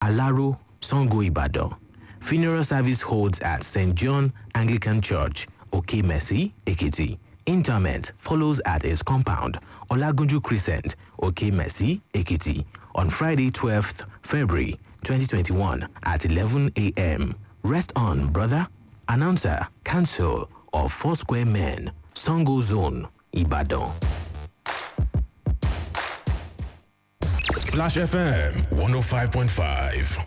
Alaro, Sango Ibadan. Funeral service holds at St. John Anglican Church, Okemesi, Ekiti. Interment follows at his compound, Olagunju Crescent, Okemesi, Ekiti, on Friday, 12th February 2021 at 11 a.m. Rest on, brother. Announcer, Council of Foursquare Men, Sango Zone, Ibadan. Splash FM 105.5.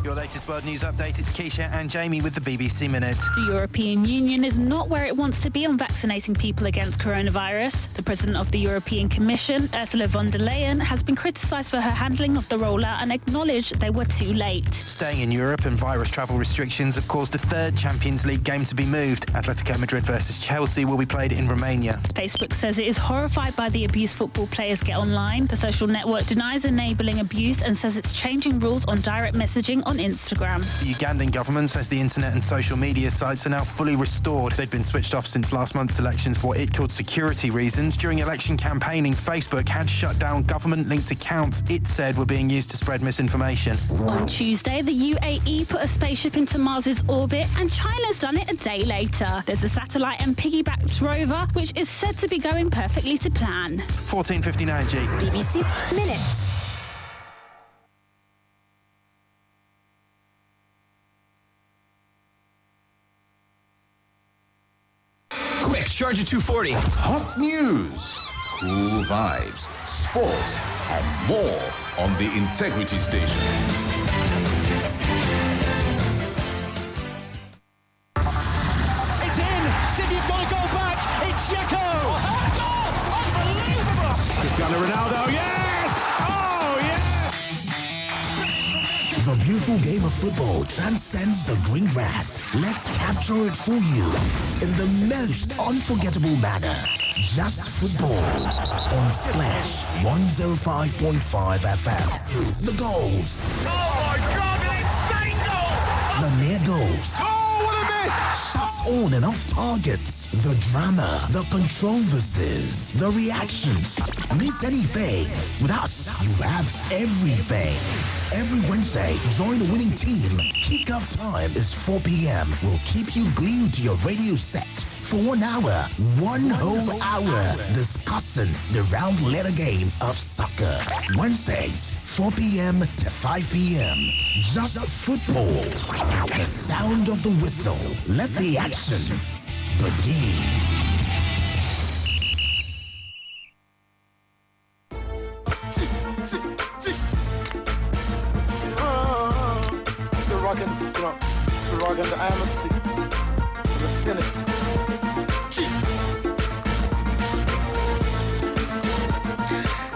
Your latest world news update, it's Keisha and Jamie with the BBC Minute. The European Union is not where it wants to be on vaccinating people against coronavirus. The President of the European Commission, Ursula von der Leyen, has been criticised for her handling of the rollout and acknowledged they were too late. Staying in Europe and virus travel restrictions have caused the third Champions League game to be moved. Atletico Madrid versus Chelsea will be played in Romania. Facebook says it is horrified by the abuse football players get online. The social network denies enabling abuse and says it's changing rules on direct messaging on Instagram. The Ugandan government says the internet and social media sites are now fully restored. They'd been switched off since last month's elections for what it called security reasons. During election campaigning, Facebook had shut down government-linked accounts it said were being used to spread misinformation. On Tuesday, the UAE put a spaceship into Mars's orbit, and China's done it a day later. There's a satellite and piggybacked rover, which is said to be going perfectly to plan. 14:59 G. BBC Minute. Quick, charge at 240. Hot news, cool vibes, sports, and more on the Integrity Station. It's in! City want to go back! It's Checo! Oh, goal! Unbelievable! Cristiano Ronaldo, yes! Oh, yes! The beautiful game of football transcends the green grass. Let's capture it for you in the most unforgettable manner. Just Football on Splash 105.5 FM. The goals. Oh my God, an insane goal! The near goals. Oh, what a miss! Shots on and off targets. The drama, the controversies, the reactions. Miss anything? With us, you have everything. Every Wednesday, join the winning team. Kick-off time is 4 p.m. We'll keep you glued to your radio set for 1 hour, one whole hour, discussing the round letter game of soccer. Wednesdays, 4 p.m. to 5 p.m. Just Football. The sound of the whistle. Let the action begin. Rockin' the IMC. Let's finish.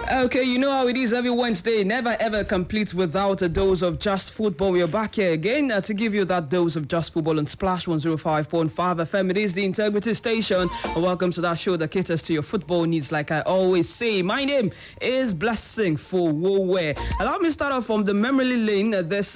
Okay, you know how it is every Wednesday. Never ever complete without a dose of Just Football. We are back here again to give you that dose of Just Football on Splash 105.5 FM. It is the Integrity Station. Welcome to that show that caters to your football needs, like I always say. My name is Blessing Fowowe. Allow me to start off from the memory lane this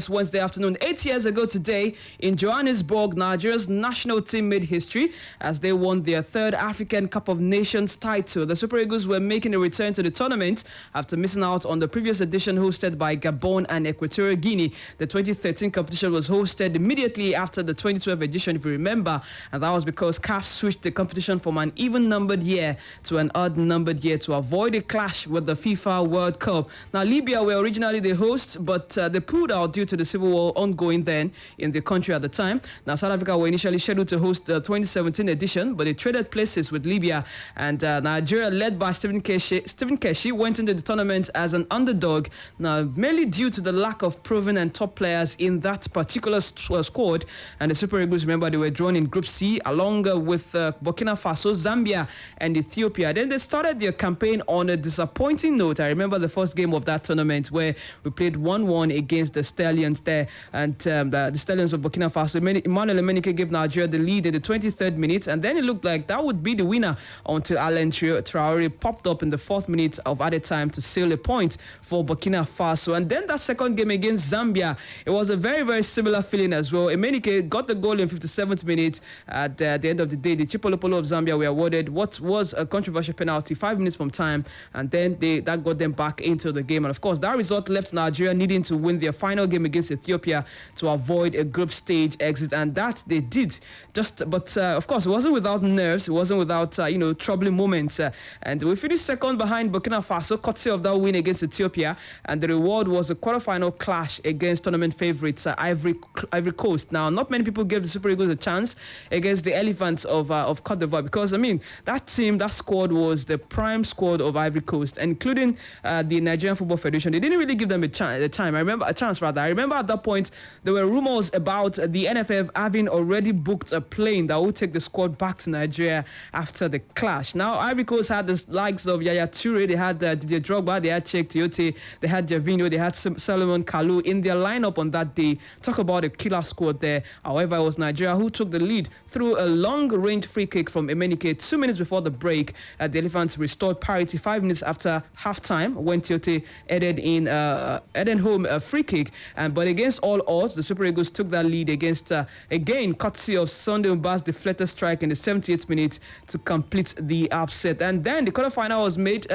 Wednesday afternoon. 8 years ago today in Johannesburg, Nigeria's national team made history as they won their third African Cup of Nations title. The Super Eagles were making a return to the tournament after missing out on the previous edition hosted by Gabon and Equatorial Guinea. The 2013 competition was hosted immediately after the 2012 edition, if you remember, and that was because CAF switched the competition from an even-numbered year to an odd-numbered year to avoid a clash with the FIFA World Cup. Now, Libya were originally the hosts, but they pulled out due to the civil war ongoing then in the country at the time. Now, South Africa were initially scheduled to host the 2017 edition, but they traded places with Libya, and Nigeria, led by Stephen Keshi, went into the tournament as an underdog, now mainly due to the lack of proven and top players in that particular squad. And the Super Eagles, remember, they were drawn in Group C along with Burkina Faso, Zambia and Ethiopia. Then they started their campaign on a disappointing note. I remember the first game of that tournament where we played 1-1 against the Stallions there, and the Stallions of Burkina Faso. Emmanuel Emenike gave Nigeria the lead in the 23rd minute, and then it looked like that would be the winner until Alan Traore popped up in the 4th minute minutes of added time to seal a point for Burkina Faso. And then that second game against Zambia, it was a very, very similar feeling as well. Emenike got the goal in 57th minute. At the end of the day, the Chipolopolo of Zambia were awarded what was a controversial penalty 5 minutes from time, and then that got them back into the game. And of course, that result left Nigeria needing to win their final game against Ethiopia to avoid a group stage exit, and that they did. But of course, it wasn't without nerves. It wasn't without troubling moments. And we finished second behind Burkina Faso, courtesy of that win against Ethiopia. And the reward was a quarterfinal clash against tournament favourites Ivory Coast. Now, not many people gave the Super Eagles a chance against the Elephants of Cote d'Ivoire, because that squad was the prime squad of Ivory Coast, including the Nigerian Football Federation. They didn't really give them a chance. I remember at that point there were rumors about the NFF having already booked a plane that would take the squad back to Nigeria after the clash. Now, Ivory Coast had the likes of Yaya Toure, they had Didier Drogba, they had Cheikh Tiote, they had Gervinho, they had Solomon Kalou in their lineup on that day. Talk about a killer squad there. However, it was Nigeria who took the lead through a long-range free kick from Emenike 2 minutes before the break. The Elephants restored parity 5 minutes after half-time when Tiote headed home a free kick. But against all odds, the Super Eagles took that lead against, again, courtesy of Sunday Mba's deflected strike in the 78th minute to complete the upset. And then the quarterfinal was made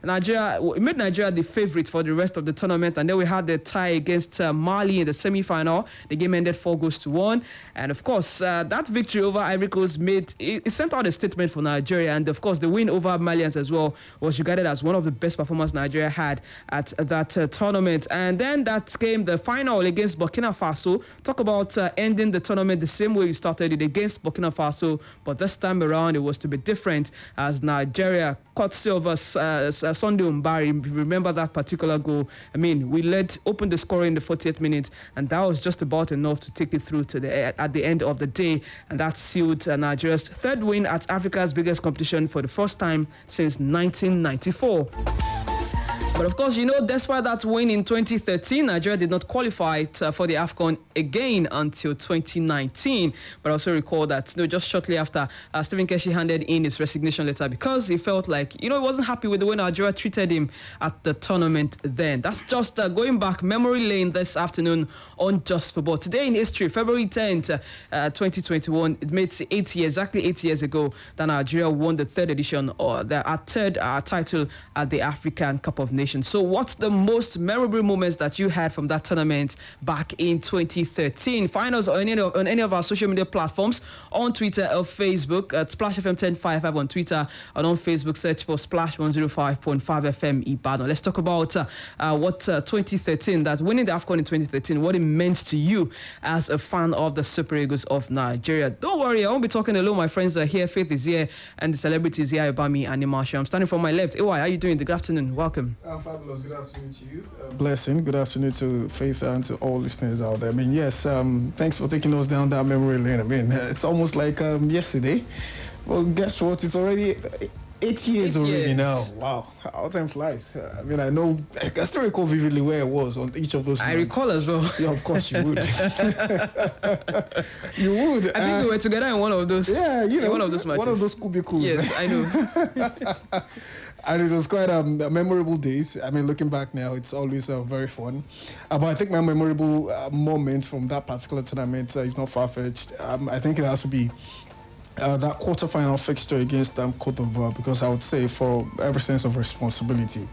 Nigeria the favourite for the rest of the tournament. And then we had the tie against Mali in the semi-final. The game ended 4-1. And of course, that victory over Ivory Coast it sent out a statement for Nigeria. And of course, the win over Malians as well was regarded as one of the best performances Nigeria had at that tournament. And then that came the final against Burkina Faso. Talk about ending the tournament the same way you started it, against Burkina Faso, but this time around it was to be different, as Nigeria courtesy of Sunday Mbari. If you remember that particular goal, we opened the score in the 40th minute, and that was just about enough to take it through to at the end of the day, and that sealed Nigeria's third win at Africa's biggest competition for the first time since 1994. But of course, despite that win in 2013, Nigeria did not qualify for the AFCON again until 2019. But I also recall that just shortly after, Stephen Keshi handed in his resignation letter because he felt like, he wasn't happy with the way Nigeria treated him at the tournament then. That's just going back memory lane this afternoon on Just Football. Today in history, February 10th, 2021, it made exactly 8 years ago that Nigeria won the third edition, or our third title at the African Cup of Nations. So what's the most memorable moments that you had from that tournament back in 2013? Find us on any of our social media platforms, on Twitter or Facebook at Splash FM 1055 on Twitter, and on Facebook search for Splash 105.5 FM Ibadan. Let's talk about what 2013, that winning the AFCON in 2013, what it meant to you as a fan of the Super Eagles of Nigeria. Don't worry, I won't be talking alone. My friends are here, Faith is here, and the celebrities here, Ibami and Imasha. I'm standing from my left. AY, how are you doing? Good afternoon. Welcome. Fabulous. Good afternoon to you. Blessing. Good afternoon to Faith and to all listeners out there. Yes, thanks for taking us down that memory lane. It's almost like yesterday. Well, guess what? It's already 8 years already now. Wow. How time flies. I still recall vividly where I was on each of those nights. I recall as well. Yeah, of course you would. You would. I think we were together in one of those. Yeah, one of those matches. One of those cubicles. Yes, I know. And it was quite memorable days. Looking back now, it's always very fun. But I think my memorable moment from that particular tournament is not far-fetched. I think it has to be that quarterfinal fixture against Cote d'Ivoire, because I would say, for every sense of responsibility,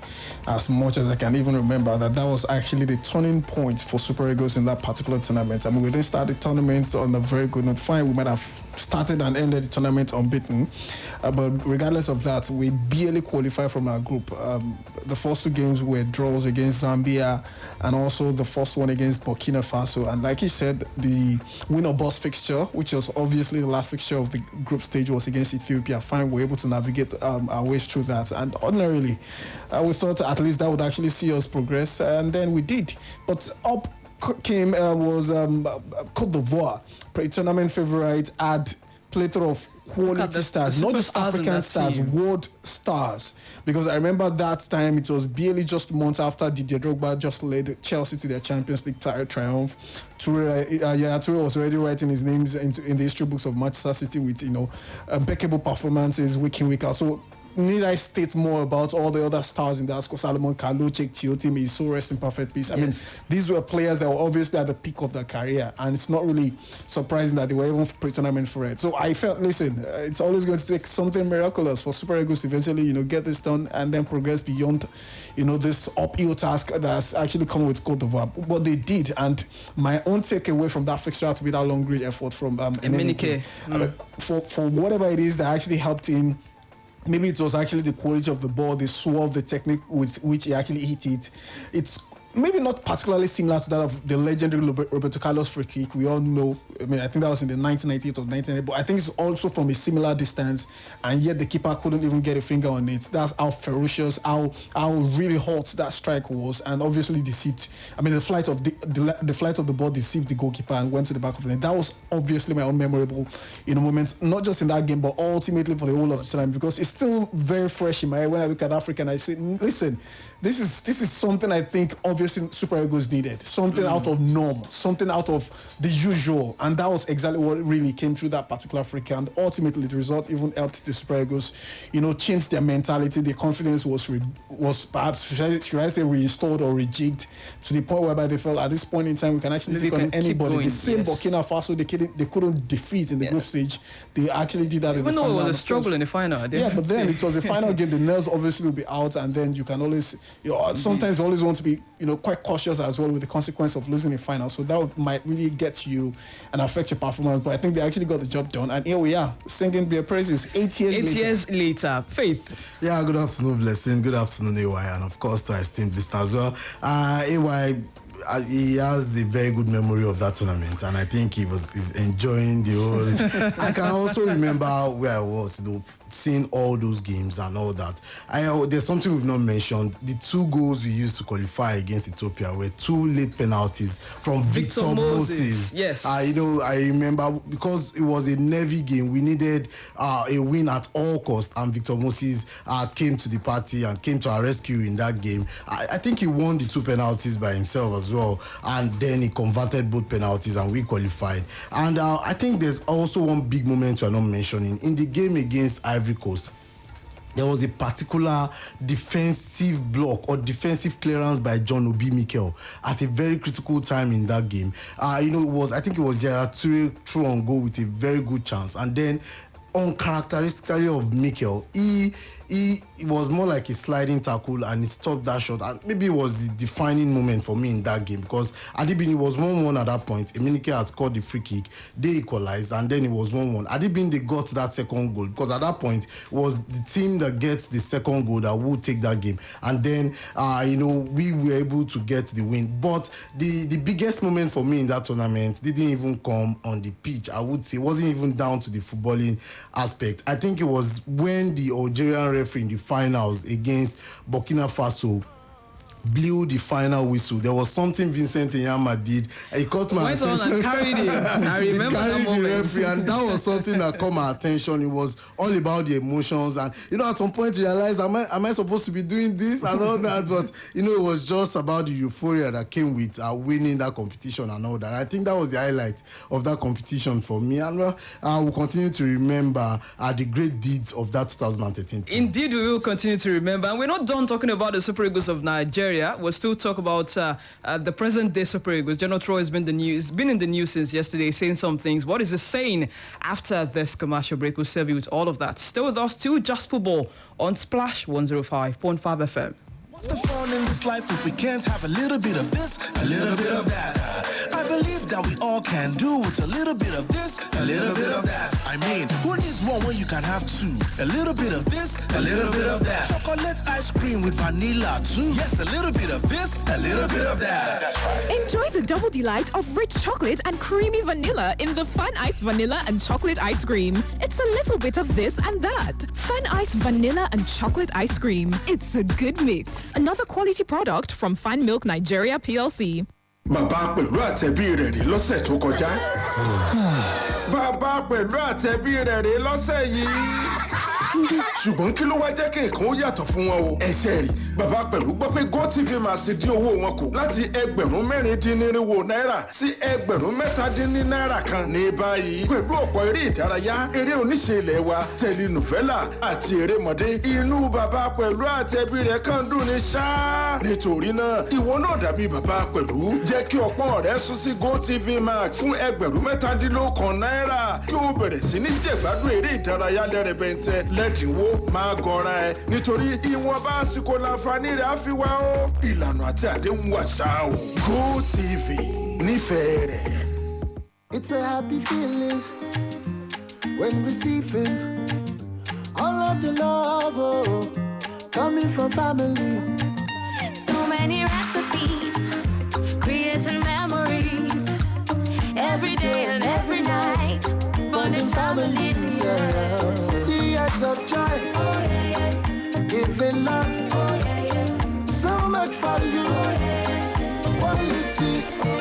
as much as I can even remember, that was actually the turning point for Super Eagles in that particular tournament. We didn't start the tournament on a very good note. Fine, we might have started and ended the tournament unbeaten, but regardless of that, we barely qualified from our group. The first two games were draws against Zambia, and also the first one against Burkina Faso. And like you said, the win or bust fixture, which was obviously the last fixture of the group stage, was against Ethiopia. Fine, we were able to navigate our ways through that, and ordinarily we thought at least that would actually see us progress, and then we did. But up came was Cote d'Ivoire, pre-tournament favourite, had plethora of quality stars, not just African stars, world stars. Because I remember that time it was barely just months after Didier Drogba just led Chelsea to their Champions League triumph. Toure was already writing his names in the history books of Manchester City with impeccable performances week in, week out. So need I state more about all the other stars in that squad? Salomon Kalou, Cheick Tiote, is so rest in perfect peace. I mean, these were players that were obviously at the peak of their career, and it's not really surprising that they were even pre-tournament for it. So I felt, listen, it's always going to take something miraculous for Super Eagles to eventually, get this done and then progress beyond, this uphill task that's actually come with Côte d'Ivoire. But they did, and my own takeaway from that fixture had to be that long range effort from Emenike. For whatever it is that actually helped him. Maybe it was actually the quality of the ball, the swerve, the technique with which he actually hit it. It's maybe not particularly similar to that of the legendary Roberto Carlos free kick. We all know, I think that was in the 1998 or 1990, but I think it's also from a similar distance, and yet the keeper couldn't even get a finger on it. That's how ferocious, how really hot that strike was, and obviously deceived. The flight of the flight of the ball deceived the goalkeeper and went to the back of the net. That was obviously my own memorable, moment, not just in that game, but ultimately for the whole of the time, because it's still very fresh in my head when I look at Africa and I say, listen, this is something I think obviously Super Eagles needed. Something out of norm, something out of the usual. And that was exactly what really came through that particular Africa. And ultimately the result even helped the Super Eagles, change their mentality. Their confidence was perhaps, should I say, restored or rejigged to the point whereby they felt at this point in time we can actually take on anybody. The same Burkina Faso they couldn't defeat in the group stage. They actually did that in the final. Even though it was a struggle in the final. Yeah, but then it was a final game. The nails obviously will be out, and then you can always, sometimes you always want to be, quite cautious as well with the consequence of losing a final. So that might really get you and affect your performance. But I think they actually got the job done, and here we are singing their praises 8 years later. Faith. Yeah, good afternoon, Blessing. Good afternoon, AY, and of course to our esteemed listeners as well. AY, he has a very good memory of that tournament, and I think he's enjoying the whole. I can also remember where I was, seeing all those games and all that. There's something we've not mentioned. The 2 goals we used to qualify against Ethiopia were 2 late penalties from Victor Moses. Yes. I remember because it was a Navy game. We needed a win at all costs, and Victor Moses came to the party and came to our rescue in that game. I think he won the 2 penalties by himself as well, and then he converted both penalties and we qualified. And I think there's also one big moment you're not mentioning. In the game against Ivory Coast, there was a particular defensive block or defensive clearance by John Obi Mikel at a very critical time in that game. I think it was Yaya Toure through on goal with a very good chance, and then uncharacteristically of Mikel, he was more like a sliding tackle and he stopped that shot, and maybe it was the defining moment for me in that game, because Adibini was 1-1 at that point. Emenike had scored the free kick, they equalized, and then it was 1-1. Adibini, they got that second goal, because at that point it was the team that gets the second goal that would take that game, and then we were able to get the win. But the biggest moment for me in that tournament didn't even come on the pitch. I would say it wasn't even down to the footballing aspect. I think it was when the Algerian referee in the finals against Burkina Faso blew the final whistle. There was something Vincent Nyama did. He caught my attention. On and carried him. I remember that moment. The referee, and that was something that caught my attention. It was all about the emotions, and at some point you realized, am I supposed to be doing this and all that? But it was just about the euphoria that came with winning that competition and all that. I think that was the highlight of that competition for me, and I will continue to remember the great deeds of that 2013 team. Indeed, we will continue to remember, and we're not done talking about the Super Eagles of Nigeria. We'll still talk about the present-day Super Eagles. General Troy has been in the news since yesterday, saying some things. What is he saying after this commercial break? We'll serve you with all of that. Stay with us too. Just Football on Splash 105.5 FM. What's the fun in this life if we can't have a little bit of this, a little bit of that? I believe that we all can do with a little bit of this, a little bit of that. I mean, who needs one when you can have 2? A little bit of this, a little bit of that. Chocolate ice cream with vanilla too. Yes, a little bit of this, a little bit of that. That's right. Enjoy the double delight of rich chocolate and creamy vanilla in the Fun Ice Vanilla and Chocolate Ice Cream. It's a little bit of this and that. Fun Ice Vanilla and Chocolate Ice Cream. It's a good mix. Another quality product from Fine Milk Nigeria PLC. Bàbá pẹ̀lú àtẹ̀bí rẹ̀ rí lọ́sẹ̀ tó kọjá. Bàbá pẹ̀lú àtẹ̀bí rẹ̀ rí lọ́sẹ̀ yìí. ṣùgbọ́n kí ló wá jẹ́ kí nǹkan ó yàtọ̀ fún wọn o. ẹ̀ṣẹ̀ rí bàbá pẹ̀lú gbọ́ pé GoTV máa ṣe dín owó wọn kù láti ₹4,400 sí ₹3,700 kan ní báyìí. pẹ̀lú ọ̀pọ̀ eré ìdárayá, eré oníṣe ilẹ̀ wa, tẹlinùfẹ́là àti erémọdé, inú bàbá pẹ̀lú àtẹ̀bí rẹ̀ kàn dùn ní ṣáá. nítorí náà ìwọ náà dàbí bàbá pẹ̀lú, jẹ́ kí ọpọ́n rẹ̀ sún sí GoTV Max fún ₹17,000 kí o bẹ̀rẹ̀ sí ní jẹ̀gbádùn eré ìdárayá lẹ́rẹ̀bẹ̀ntẹ́ lẹ́dínwó. máa gọra ẹ nítorí ìwọ̀nba àsìkò láǹfààní rẹ̀ á fi wá o. ìlànà àti àdéhùn àṣà o. GoTV nífẹ̀ẹ́ rẹ̀. It's a happy feeling when receiving all of the love coming from family. So many recipes, creating memories every day and every night. Bonding families, yeah. 60 years of joy, giving love, so much value, quality.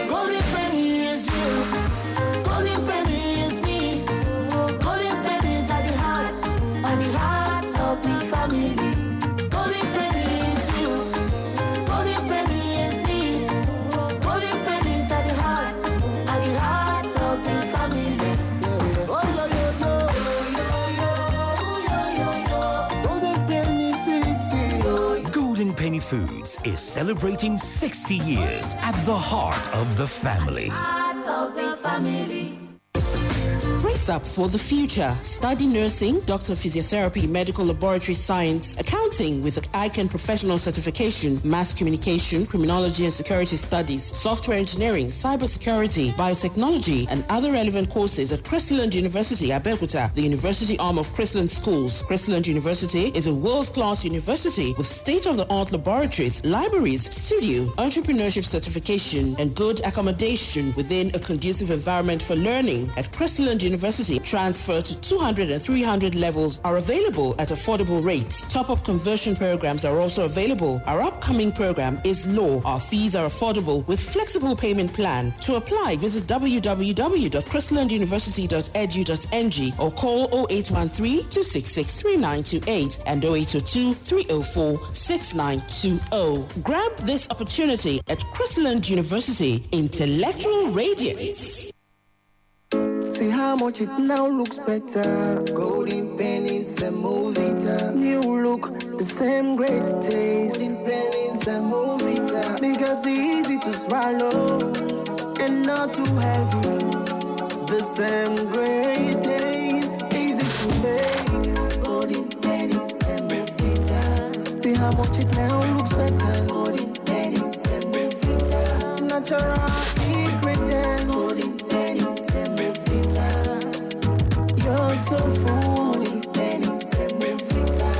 Golden penny is you, golden penny is me. Golden pennies are the hearts of the family. Golden penny is you, golden penny is me. Golden pennies are the hearts of the family. Golden Penny Foods is celebrating 60 years at the heart of the family. Hearts of the family. Brace up for the future. Study nursing, doctor of physiotherapy, medical laboratory science, accounting with ICANN professional certification, mass communication, criminology and security studies, software engineering, cybersecurity, biotechnology, and other relevant courses at Crestland University, Abeokuta, the university arm of Crestland Schools. Crestland University is a world-class university with state-of-the-art laboratories, libraries, studio, entrepreneurship certification, and good accommodation within a conducive environment for learning. At Crestland University, transfer to 200 and 300 levels are available at affordable rates. Top-up conversion programs are also available. Our upcoming program is law. Our fees are affordable with flexible payment plan. To apply, visit www.crestlanduniversity.edu.ng or call 0813-266-3928 and 0802-304-6920. Grab this opportunity at Crestland University. Intellectual radiance. See how much it now looks better. Golden pennies and Movita. New look, the same great taste. Golden pennies and Movita. Because it's easy to swallow and not too heavy. The same great taste, easy to make. Golden pennies and Movita. See how much it now looks better. Golden pennies and Movita. Natural ingredients. Golden pennies and Movita. You're so full. Pennies and Movita.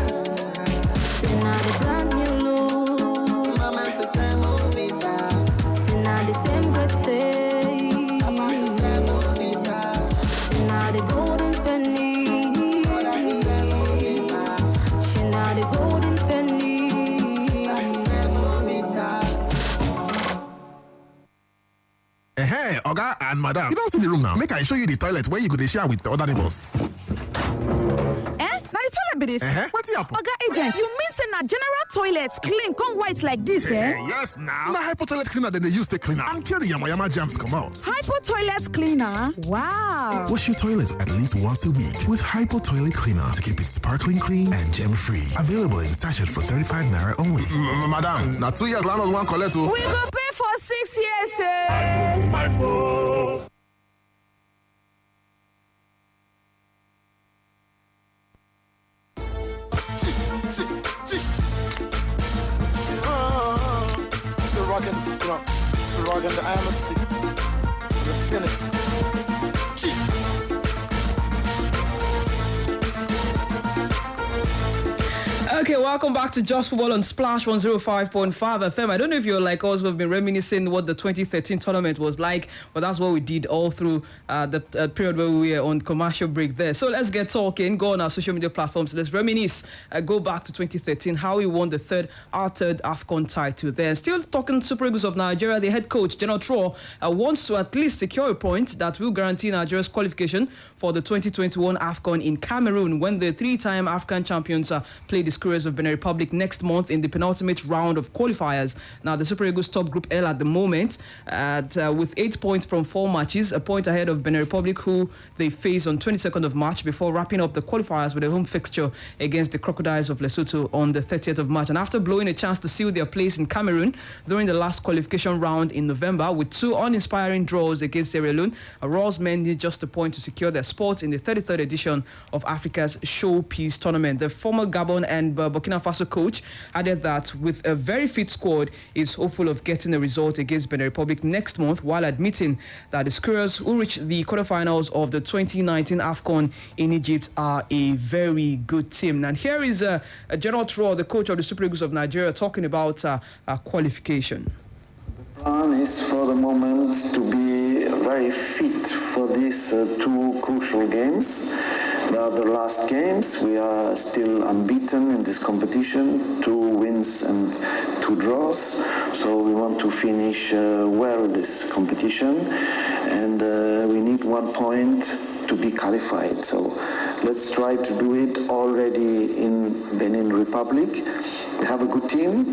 See now the brand new look. Mama says I'm Movita. See now the same great day. Papa says I'm Movita. See now the golden penny. Mama says I'm Movita. See now the golden penny. Hey, Oga and Madam, you don't see the room now. Make I show you the toilet where you could share with the other neighbors. Now the toilet be this. What's the apple? Oga agent, you mean say na general toilets clean come white like this, eh? Yes, now. Na hypo toilet cleaner than they use to clean up and kill the yama germs come out. Hypo toilet cleaner? Wow. Wash your toilet at least once a week with hypo toilet cleaner to keep it sparkling clean and germ free. Available in sachet for 35 naira only. Madam, now 2 years landlord one collect. We go pay for 6 years, eh? Hypo. Still rocking, still rocking the IMC. The finish. Okay, welcome back to Just Football on Splash 105.5 FM. I don't know if you're like us who have been reminiscing what the 2013 tournament was like, but that's what we did all through the period where we were on commercial break there. So let's get talking. Go on our social media platforms. Let's reminisce. Go back to 2013, how we won our third AFCON title there. Still talking Super Eagles of Nigeria, the head coach, General Tro, wants to at least secure a point that will guarantee Nigeria's qualification for the 2021 AFCON in Cameroon when the three-time African champions play the Couriers of Benin Republic next month in the penultimate round of qualifiers. Now, the Super Eagles top Group L at the moment with 8 points from 4 matches, a point ahead of Benin Republic, who they face on 22nd of March before wrapping up the qualifiers with a home fixture against the Crocodiles of Lesotho on the 30th of March. And after blowing a chance to seal their place in Cameroon during the last qualification round in November with 2 uninspiring draws against Sierra Leone, Raw's men need just a point to secure their spots in the 33rd edition of Africa's Showpiece Tournament. The former Gabon and Burkina Faso coach added that with a very fit squad, is hopeful of getting a result against Benin Republic next month, while admitting that the Couriers, who reached the quarterfinals of the 2019 AFCON in Egypt, are a very good team. And here is General Tro, the coach of the Super Eagles of Nigeria, talking about qualification. The plan is for the moment to be very fit for these 2 crucial games. They are the last games. We are still unbeaten in this competition, 2 wins and 2 draws. So we want to finish well this competition, and we need 1 point to be qualified. So let's try to do it already in Benin Republic. They have a good team.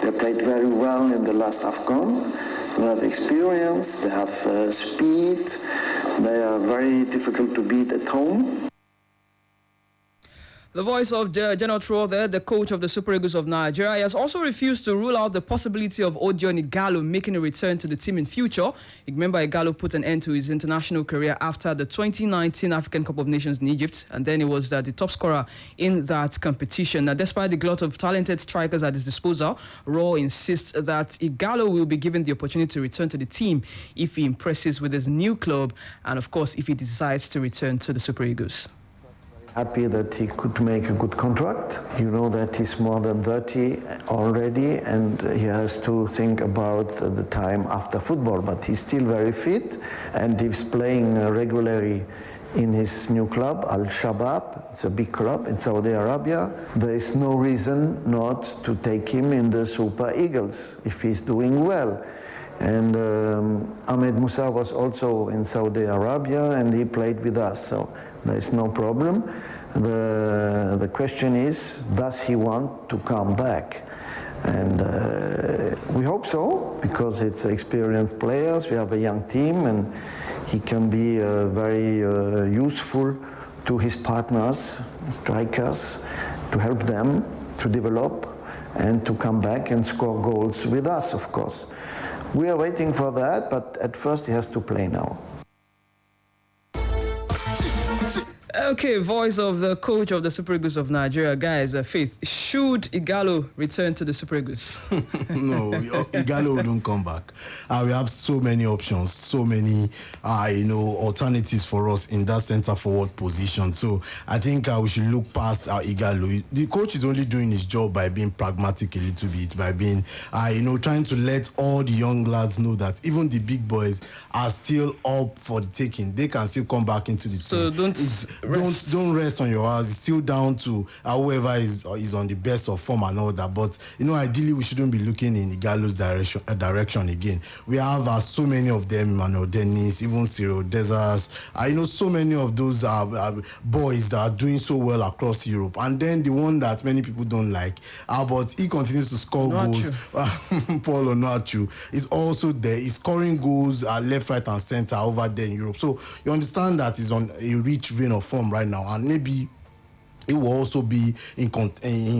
They played very well in the last AFCON. They have experience, they have speed. They are very difficult to beat at home. The voice of General Tro there, the coach of the Super Eagles of Nigeria, has also refused to rule out the possibility of Odion Ighalo making a return to the team in future. Remember, Ighalo put an end to his international career after the 2019 African Cup of Nations in Egypt, and then he was the top scorer in that competition. Now, despite the glut of talented strikers at his disposal, Raw insists that Ighalo will be given the opportunity to return to the team if he impresses with his new club, and of course, if he decides to return to the Super Eagles. Happy that he could make a good contract. You know that he's more than 30 already, and he has to think about the time after football, but he's still very fit, and he's playing regularly in his new club, Al-Shabaab. It's a big club in Saudi Arabia. There is no reason not to take him in the Super Eagles if he's doing well. And Ahmed Musa was also in Saudi Arabia, and he played with us, so there is no problem. The question is, does he want to come back? And we hope so, because it's experienced players. We have a young team, and he can be very useful to his partners, strikers, to help them to develop and to come back and score goals with us, of course. We are waiting for that, but at first he has to play now. Okay, voice of the coach of the Super Eagles of Nigeria, guys. Faith, should Ighalo return to the Super Eagles? No, Ighalo wouldn't come back. We have so many options, so many, alternatives for us in that centre forward position. So I think we should look past Ighalo. The coach is only doing his job by being pragmatic a little bit, by being, trying to let all the young lads know that even the big boys are still up for the taking. They can still come back into the team. So don't rest on your house. It's still down to whoever is on the best of form and all that. But ideally we shouldn't be looking in Ighalo's direction again. We have so many of them, Emmanuel Dennis, even Cyril Desas. I know so many of those boys that are doing so well across Europe. And then the one that many people don't like, but he continues to score goals. Paul Onuachu is also there. He's scoring goals left, right, and center over there in Europe. So you understand that he's on a rich vein of form right now, and maybe it will also be in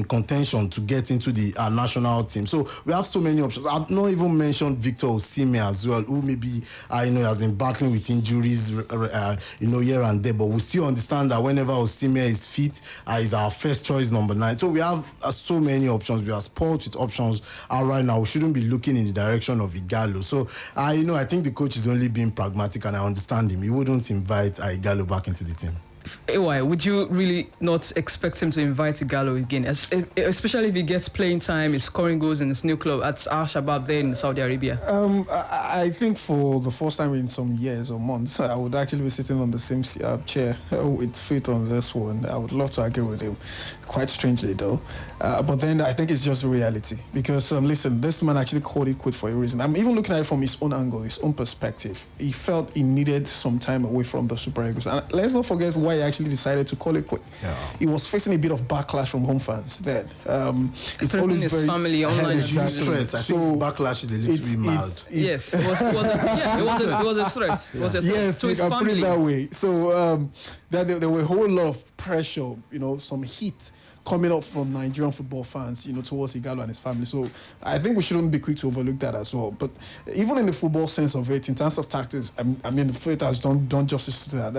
contention to get into the national team. So we have so many options. I've not even mentioned Victor Osimhen as well, who maybe has been battling with injuries here and there, but we still understand that whenever Osimhen is fit, is our first choice number 9. So we have so many options. We are spoiled with options right now. We shouldn't be looking in the direction of Ighalo. So I think the coach is only being pragmatic, and I understand him. He wouldn't invite Ighalo back into the team. Why would you really not expect him to invite Igalo again, especially if he gets playing time, he's scoring goals in his new club at Al Shabab there in Saudi Arabia? I think for the first time in some years or months, I would actually be sitting on the same chair with Faith on this one. I would love to agree with him, quite strangely though. But then I think it's just reality because listen, this man actually called it quit for a reason. I'm even looking at it from his own angle, his own perspective. He felt he needed some time away from the Super Eagles, and let's not forget why he actually decided to call it quit. Yeah. He was facing a bit of backlash from home fans then. It's always his family online. Exactly. I think backlash is a little bit mild. Yes, it was a threat. It was a threat yes, to his you can put it family. that way. So there were a whole lot of pressure, some heat coming up from Nigerian football fans, towards Igalo and his family. So I think we shouldn't be quick to overlook that as well. But even in the football sense of it, in terms of tactics, I mean, the Faith has done justice to that.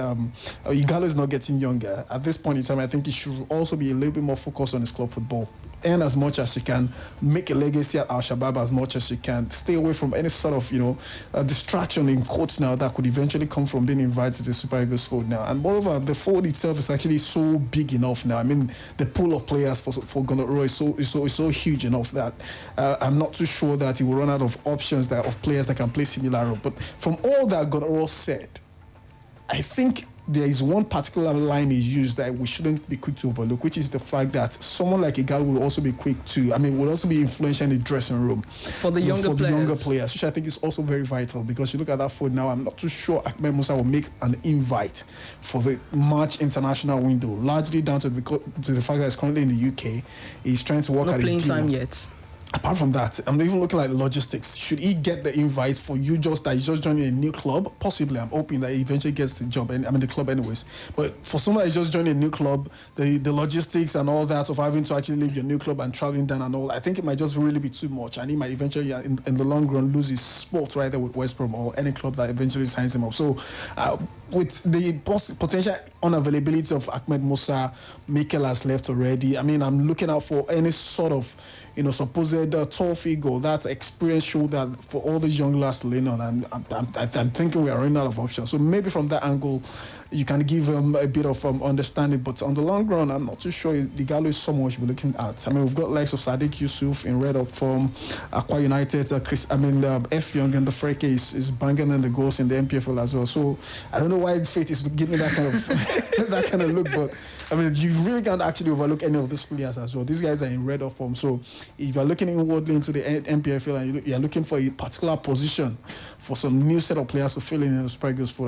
Igalo is not getting younger. At this point in time, I think he should also be a little bit more focused on his club football. Earn as much as you can, make a legacy at Al Shabab as much as you can, stay away from any sort of, distraction in quotes now that could eventually come from being invited to the Super Eagles fold now. And moreover, the fold itself is actually so big enough now. I mean, the pool of players for Gunnar Roy is so huge enough that I'm not too sure that he will run out of options of players that can play similar role. But from all that Gunnar Roy said, I think there is one particular line he used that we shouldn't be quick to overlook, which is the fact that someone like Igalo will also be will also be influential in the dressing room for the younger players, which I think is also very vital because you look at that fold now. I'm not too sure Ahmed Musa will make an invite for the March international window, largely down to the fact that he's currently in the UK. He's trying to work at a deal. Not playing time yet. Apart from that, I'm even looking at logistics. Should he get the invite for you that he's just joining a new club? Possibly. I'm hoping that he eventually gets the job. The club anyways. But for someone that's just joining a new club, the logistics and all that of having to actually leave your new club and traveling down and all, I think it might just really be too much. And he might eventually, in the long run, lose his spot right there with West Brom or any club that eventually signs him up. So, with the potential unavailability of Ahmed Musa, Mikel has left already. I mean, I'm looking out for any sort of, supposed tall figure, that experience show that for all these young lads to lean on. And I'm thinking we are running out of options. So maybe from that angle, you can give them a bit of understanding. But on the long run, I'm not too sure the Igalo is someone we should be looking at. I mean, we've got likes of Sadiq Yusuf in red up from Aqua United. F Young and the Freke is banging in the goals in the MPFL as well. So I don't know why Faith is giving that kind of that kind of look, but I mean, you really can't actually overlook any of these players as well. These guys are in red up form. So if you're looking inwardly into the MPFL and you're looking for a particular position for some new set of players to fill in the Super Eagles for,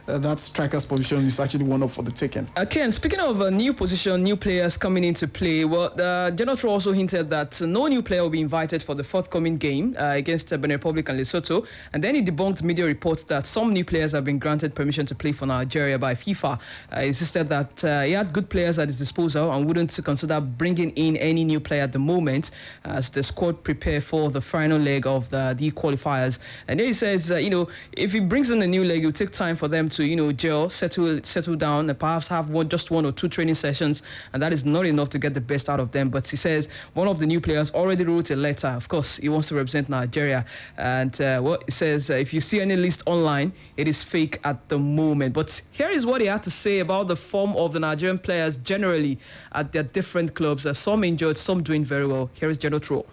that striker's position is actually one up for the taking. Okay, and speaking of a new position, new players coming into play, well, Genotro also hinted that no new player will be invited for the forthcoming game against Benin Republic and Lesotho. And then he debunked media reports that some new players have been granted permission to play for Nigeria by FIFA. He insisted that he had good players at his disposal and wouldn't consider bringing in any new player at the moment as the squad prepare for the final leg of the qualifiers. And then he says, if he brings in a new leg, it will take time for them to, gel, settle down, and perhaps have just one or two training sessions, and that is not enough to get the best out of them. But he says one of the new players already wrote a letter. Of course, he wants to represent Nigeria, and he says if you see any list online, it is fake at the moment. But here is what he had to say about the form of the Nigerian players generally at their different clubs. Some injured, some doing very well. Here is Genotro.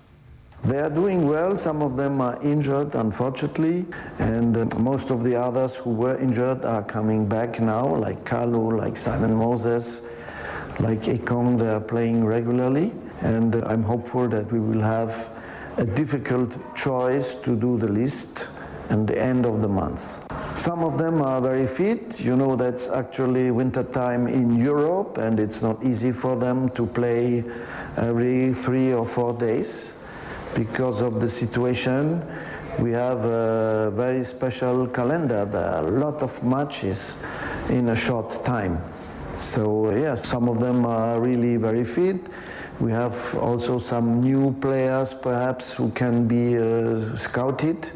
They are doing well. Some of them are injured, unfortunately, and most of the others who were injured are coming back now, like Kalu, like Simon Moses, like Ekong. They are playing regularly, and I'm hopeful that we will have a difficult choice to do the list at the end of the month. Some of them are very fit. That's actually winter time in Europe, and it's not easy for them to play every 3 or 4 days. Because of the situation, we have a very special calendar. There are a lot of matches in a short time. So yes, some of them are really very fit. We have also some new players perhaps who can be scouted.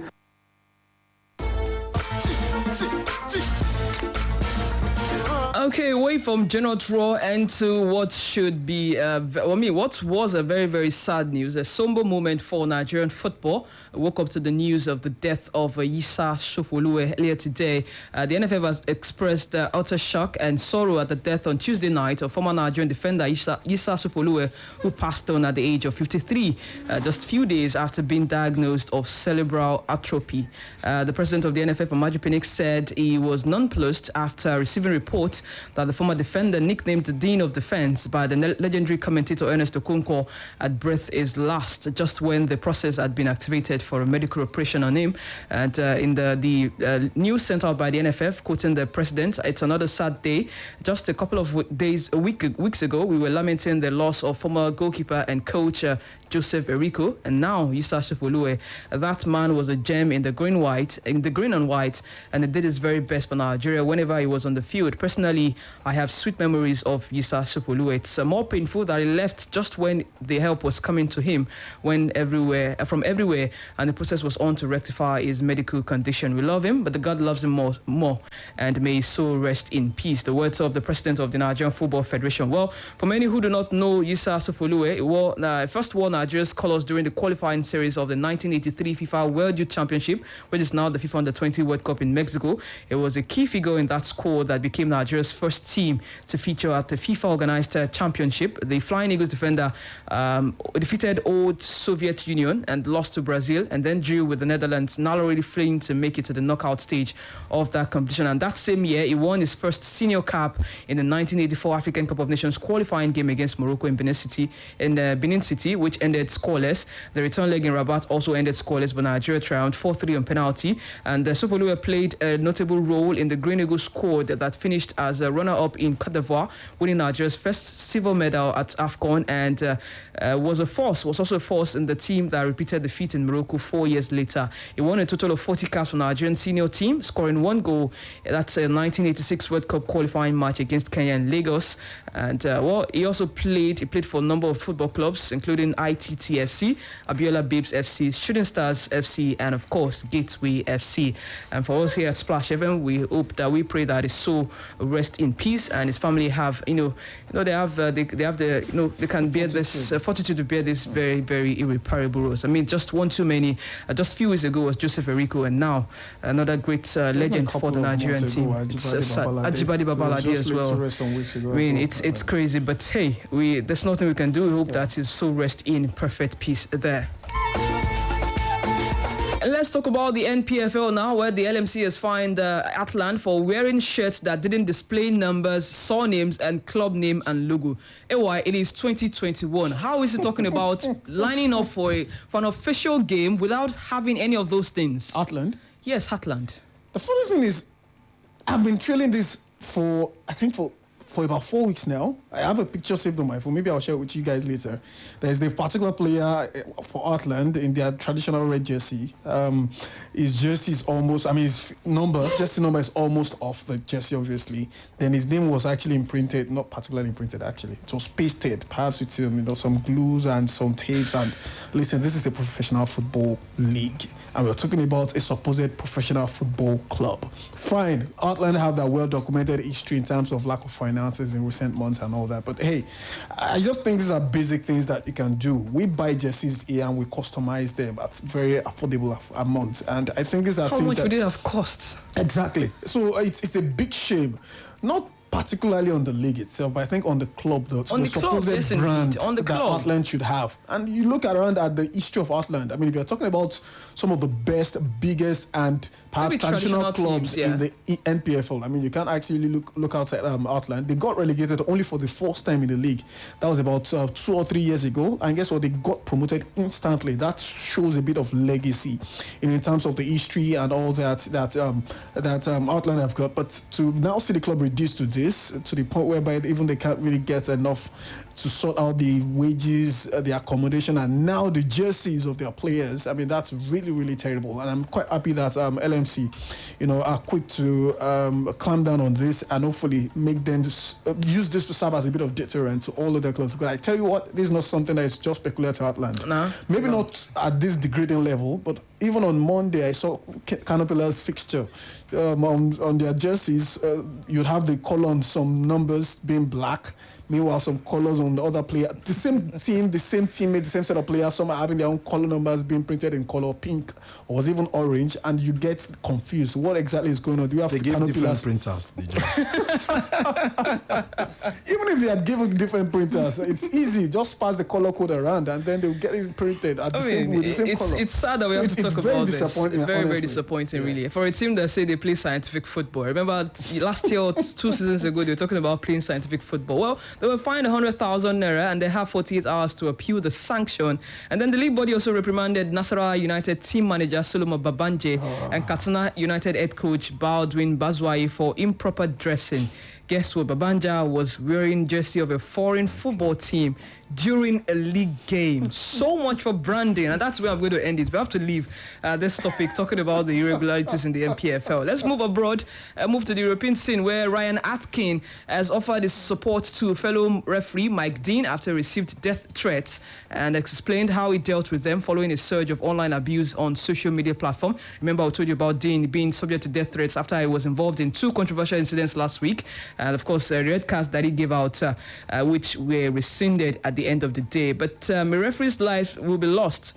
Okay, away from general draw and to what should be, what was a very, very sad news, a somber moment for Nigerian football. I woke up to the news of the death of JustFootBall earlier today. The NFF has expressed utter shock and sorrow at the death on Tuesday night of former Nigerian defender JustFootBall, who passed on at the age of 53, just a few days after being diagnosed of cerebral atrophy. The president of the NFF, Amaju Pinnick, said he was nonplussed after receiving reports that the former defender, nicknamed the Dean of Defense by the legendary commentator Ernest Okonkwo, had breathed his last just when the process had been activated for a medical operation on him. And in the news sent out by the NFF, quoting the president, it's another sad day. Just a couple of weeks ago, we were lamenting the loss of former goalkeeper and coach Joseph Eriko, and now JustFootBall. That man was a gem in the green and white, and he did his very best for Nigeria whenever he was on the field. Personally, I have sweet memories of JustFootBall. It's more painful that he left just when the help was coming to him from everywhere, and the process was on to rectify his medical condition. We love him, but the God loves him more, and may his soul rest in peace. The words of the president of the Nigerian Football Federation. Well, for many who do not know JustFootBall, he first wore Nigeria's colours during the qualifying series of the 1983 FIFA World Youth Championship, which is now the FIFA Under-20 World Cup in Mexico. It was a key figure in that squad that became Nigeria's first team to feature at the FIFA-organized championship. The Flying Eagles defender defeated old Soviet Union and lost to Brazil, and then drew with the Netherlands, narrowly failing to make it to the knockout stage of that competition. And that same year, he won his first senior cap in the 1984 African Cup of Nations qualifying game against Morocco in Benin City, which ended scoreless. The return leg in Rabat also ended scoreless, but Nigeria triumphed 4-3 on penalty. And JustFootBall played a notable role in the Green Eagles squad that finished as a runner-up in Côte d'Ivoire, winning Nigeria's first silver medal at AFCON, and was also a force in the team that repeated the feat in Morocco 4 years later. He won a total of 40 caps for Nigerian senior team, scoring 1 goal. That's a 1986 World Cup qualifying match against Kenya in Lagos. And he also played for a number of football clubs, including ITTFC, Abiola Babes FC, Shooting Stars FC, and of course Gateway FC. And for us here at Splash FM, we pray that his soul rest in peace, and his family have they can bear this fortitude to bear this very, very irreparable loss. I mean, just one too many. Just a few weeks ago was Joseph Eriko, and now another great legend for the Nigerian team. Ajibade Babalade as well. I mean, it's crazy, but hey, there's nothing we can do. We hope that his soul rest in perfect peace there. And let's talk about the NPFL now, where the LMC has fined Atlant for wearing shirts that didn't display numbers, surnames, and club name and logo. It is 2021. How is he talking about lining up for an official game without having any of those things? Atlant? Yes, Atlant. The funny thing is, I've been trailing this for about 4 weeks now. I have a picture saved on my phone. Maybe I'll share it with you guys later. There's the particular player for Atlant in their traditional red jersey. His jersey is almost, his jersey number is almost off the jersey, obviously. Then his name was actually imprinted, not particularly imprinted actually. It was pasted, perhaps with some glues and some tapes. And listen, this is a professional football league, and we're talking about a supposed professional football club. Fine, Atlant have that well-documented history in terms of lack of finances in recent months and all that. But hey, I just think these are basic things that you can do. We buy jerseys here and we customize them at very affordable amounts. And I think these are things that... How much would it have cost? Exactly. So it's a big shame. Not particularly on the league itself, but I think on the club, the supposed brand that Atlant should have. And you look around at the history of Atlant. If you're talking about some of the best, biggest, and perhaps traditional clubs in the NPFL, you can't actually look outside Atlant. They got relegated only for the first time in the league. That was about 2 or 3 years ago. And guess what? They got promoted instantly. That shows a bit of legacy in terms of the history and all that Atlant have got. But to now see the club reduced to this, to the point whereby even they can't really get enough to sort out the wages, the accommodation, and now the jerseys of their players. That's really, really terrible. And I'm quite happy that LMC NMC, are quick to clamp down on this and hopefully make them use this to serve as a bit of deterrent to all of their clubs. But I tell you what, this is not something that is just peculiar to Heartland. Maybe not at this degrading level, but even on Monday, I saw Canopila's fixture. On their jerseys, you'd have the color on some numbers being black. Meanwhile, some colors on the other player. The same team, the same teammate, the same set of players. Some are having their own color numbers being printed in color pink or was even orange, and you get confused. What exactly is going on? Do you have they give different printers? Even if they had given different printers, it's easy. Just pass the color code around, and then they'll get it printed at with the same color. It's sad that we have to talk about this. It's very disappointing, yeah. Really. For a team that say they play scientific football. Remember last year or 2 seasons ago, they were talking about playing scientific football. Well, they were fined 100,000 naira and they have 48 hours to appeal the sanction. And then the league body also reprimanded Nasarawa United team manager Solomon Babanje and Katsina United head coach Baldwin Bazwai for improper dressing. Guess what? Babanja was wearing jersey of a foreign football team during a league game. So much for branding, and that's where I'm going to end it. We have to leave this topic talking about the irregularities in the MPFL. Let's move abroad, move to the European scene where Ryan Atkin has offered his support to fellow referee Mike Dean after he received death threats and explained how he dealt with them following a surge of online abuse on social media platform. Remember, I told you about Dean being subject to death threats after he was involved in 2 controversial incidents last week. And of course, the red cards that he gave out, which were rescinded at the end of the day. But a referee's life will be lost,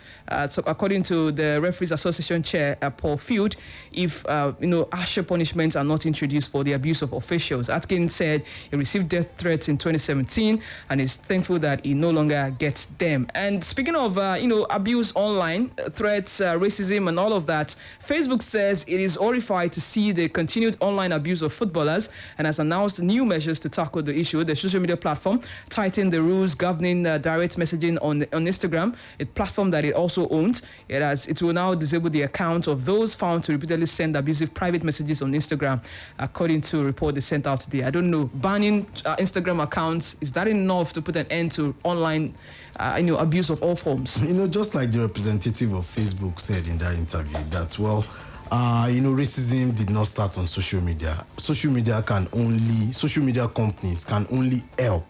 so according to the Referees Association chair, Paul Field, if harsher punishments are not introduced for the abuse of officials. Atkins said he received death threats in 2017 and is thankful that he no longer gets them. And speaking of abuse online, threats, racism, and all of that, Facebook says it is horrified to see the continued online abuse of footballers and has announced new measures to tackle the issue. The social media platform tightened the rules governing direct messaging on Instagram, a platform that it also owns. It will now disable the account of those found to repeatedly send abusive private messages on Instagram, according to a report they sent out today. I don't know, banning Instagram accounts, is that enough to put an end to online abuse of all forms? Just like the representative of Facebook said in that interview, that, racism did not start on social media. Social media companies can only help.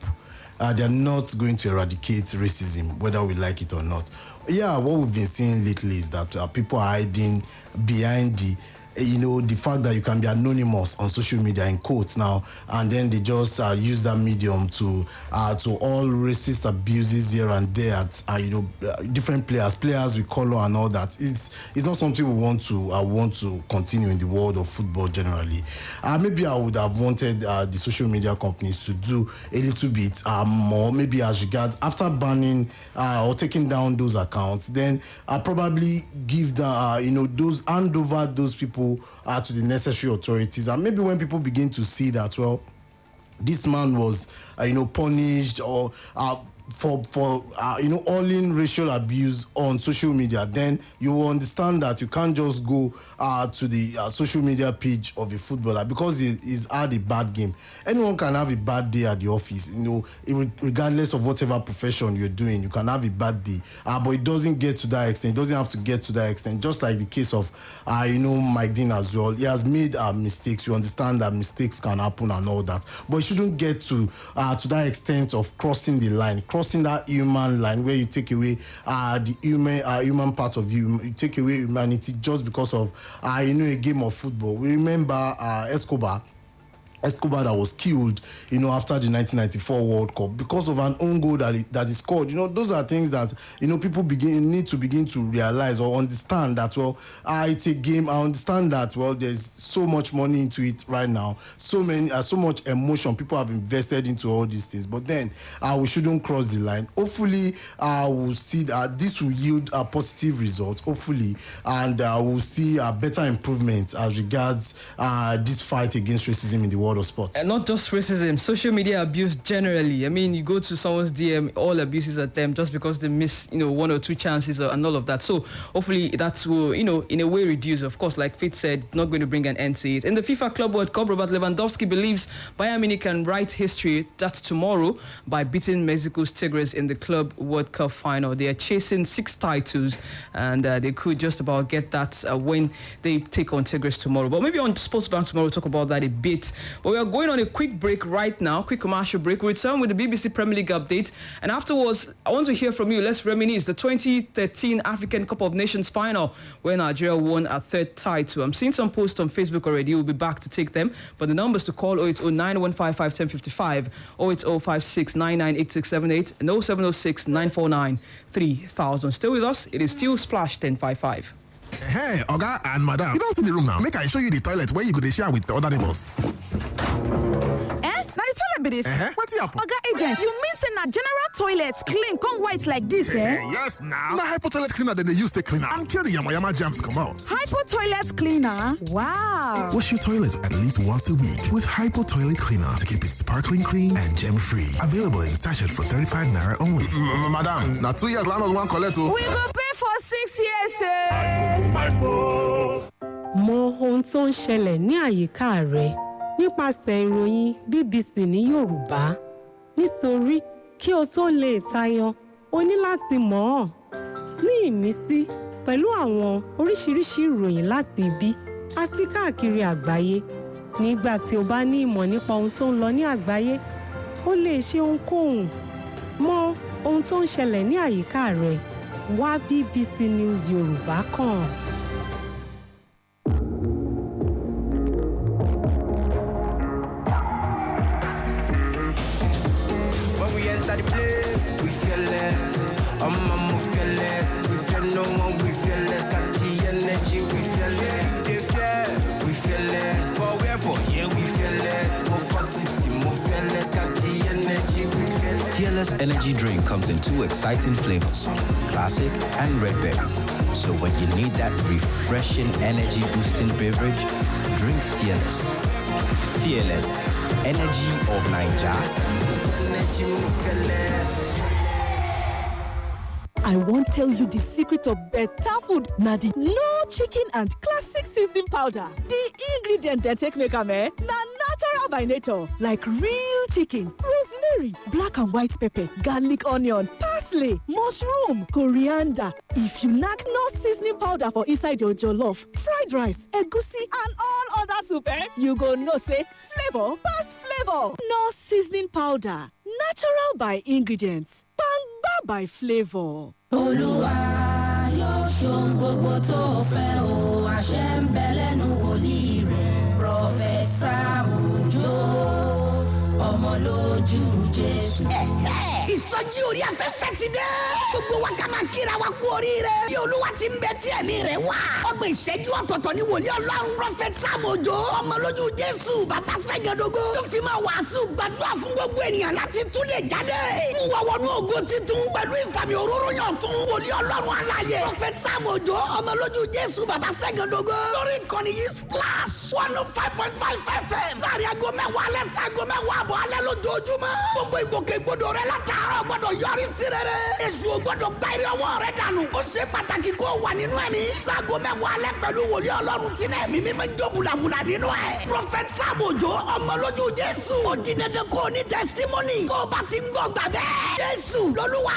They're not going to eradicate racism, whether we like it or not. Yeah, what we've been seeing lately is that people are hiding behind the fact that you can be anonymous on social media in quotes now, and then they just use that medium to all racist abuses here and there at different players with color and all that. It's not something we want to continue in the world of football generally. Maybe I would have wanted the social media companies to do a little bit more, maybe as regards after banning or taking down those accounts, then probably give hand over those people to the necessary authorities. And maybe when people begin to see that, this man was punished or for hurling racial abuse on social media, then you will understand that you can't just go to the social media page of a footballer because he's had a bad game. Anyone can have a bad day at the office, regardless of whatever profession you're doing, you can have a bad day, but it doesn't get to that extent. It doesn't have to get to that extent. Just like the case of Mike Dean as well. He has made mistakes. You understand that mistakes can happen and all that, but it shouldn't get to that extent of crossing the line, crossing that human line where you take away the human part of you take away humanity just because of a game of football. We remember Escobar that was killed, after the 1994 World Cup because of an own goal that he scored. Those are things that, people need to begin to realize or understand that, it's a game. I understand that, there's so much money into it right now. So much emotion people have invested into all these things. But then we shouldn't cross the line. Hopefully, we'll see that this will yield a positive result, hopefully, and we'll see a better improvement as regards this fight against racism in the world world of sports. And not just racism, social media abuse generally. I mean, you go to someone's DM, all abuses at them just because they miss, one or two chances and all of that. So hopefully that will, in a way reduce. Of course, like Fitz said, not going to bring an end to it. In the FIFA Club World Cup, Robert Lewandowski believes Bayern Munich can write history that tomorrow by beating Mexico's Tigres in the Club World Cup final. They are chasing 6 titles and they could just about get that when they take on Tigres tomorrow. But maybe on Sports Bank tomorrow, we'll talk about that a bit. But we are going on a quick break right now, quick commercial break. We'll return with the BBC Premier League update. And afterwards, I want to hear from you. Let's reminisce the 2013 African Cup of Nations final where Nigeria won a 3rd title. I'm seeing some posts on Facebook already. We'll be back to take them. But the numbers to call 080-9155-1055, 080-5699-8678, and 0706-949-3000. Stay with us. It is still Splash 1055. Hey, Oga and Madam, you don't see the room now. Make I show you the toilet where you could share with the other neighbors. Now the toilet be this. What's up? Oga agent, you mean say na general toilets clean come white like this, Yes, now. Na hypo toilet cleaner than they use to clean and kill the yama germs come out. Hypo toilet cleaner? Wow. Wash your toilet at least once a week with hypo toilet cleaner to keep it sparkling clean and germ-free. Available in sachet for 35 naira only. Madam, now 2 years land on one collect. We go pay for 6 years, Mọ ohun tó ń ṣẹlẹ̀ ní àyíká rẹ nípasẹ̀ ìròyìn BBC ní Yorùbá. Nítorí kí o tó lè tayọ, o ní láti mọ̀ ọ́. Ní ìmísí pẹ̀lú àwọn oríṣiríṣi ìròyìn láti ibi àti káàkiri àgbáyé. Nígbà tí o bá ní ìmọ̀ nípa ohun tó ń lọ ní àgbáyé, o lè ṣe ohunkóhun. Mọ ohun tó ń ṣẹlẹ̀ ní àyíká rẹ. Wá BBC News Yorùbá kàn. When we enter the place, we feel less. We feel no one, we feel less. Got the energy, we feel less. We feel less. For where, for yeah, we feel less. For positivity, we feel less. Got the energy, we feel less. Fearless energy drink comes in 2 exciting flavors, classic and red berry. So when you need that refreshing energy boosting beverage, drink Fearless. Fearless, energy of Nigeria. Energy, we feel less. I won't tell you the secret of better food. Now the no chicken and classic seasoning powder. The ingredient that take make am na natural by nature, like real chicken, rosemary, black and white pepper, garlic, onion, parsley, mushroom, coriander. If you knack no seasoning powder for inside your jollof, fried rice, egusi, and all other soup, you go know say flavor pass flavor. No seasoning powder. Natural by ingredients. Bangba by flavor. Olúwa yóò ṣohun gbogbo tó fẹ́ o, àṣẹ ń bẹ lẹ́nu wòlíì rẹ̀, Prọfẹ̀sà Òjó, ọmọ lójú Jésù. Ìsọjí orí afẹ́fẹ́ ti dé. Gbogbo wa ká máa kíra wa kú oríire. Bí Olúwa ti ń bẹ tí ẹ̀mí rẹ̀ wá. Ọgbọ̀n ìṣẹ́jú ọ̀tọ̀ọ̀tọ̀ ni wòlíì Ọlọ́run Prọfẹ̀sà Òjó, ọmọ lójú Jésù, bàbá Ṣẹ́gẹ̀dógó. Tó fi máa wàásù gbàdúrà fún gbogbo ènìyàn láti tún lè jáde. Mú wa wọnú ògo titun pẹ̀lú ìfàmì òróró yàn tún. Wòlíì Ọlọ́run alààyè. Prọfẹ̀sà Òjó, ọmọ lójú Jésù, bàbá Ṣẹ́gẹ̀dógó. Lórí ìkànnì yìí Splash 105.5 FM. Láàrin aago mẹ́wàá alẹ́ sí aago mẹ́wàá àbọ̀ alẹ́ lójoojúmọ́. Gbogbo ìgbòkègbodò rẹ látàárọ̀ gbọ́dọ̀ yọrí sí rere. Èṣù ò gbọ́dọ̀ gba ire ọwọ́ rẹ dànù. Ó ṣe pàtàkì kó wà nínú ẹ̀mí. Láago mẹ́wàá alẹ́ pẹ̀lú wòlíì Ọlọ́run tí náà ẹ̀mí mímọ́ jó bùlàbùlà nínú ẹ̀. Prọfẹ̀sà Òjó, ọmọ lójú Jésù. Ó di dandan kó o ní tẹsítímọ́nì. Tó o bá ti ń gbọ́ gbà bẹ́ẹ̀. Jésù lolúwa.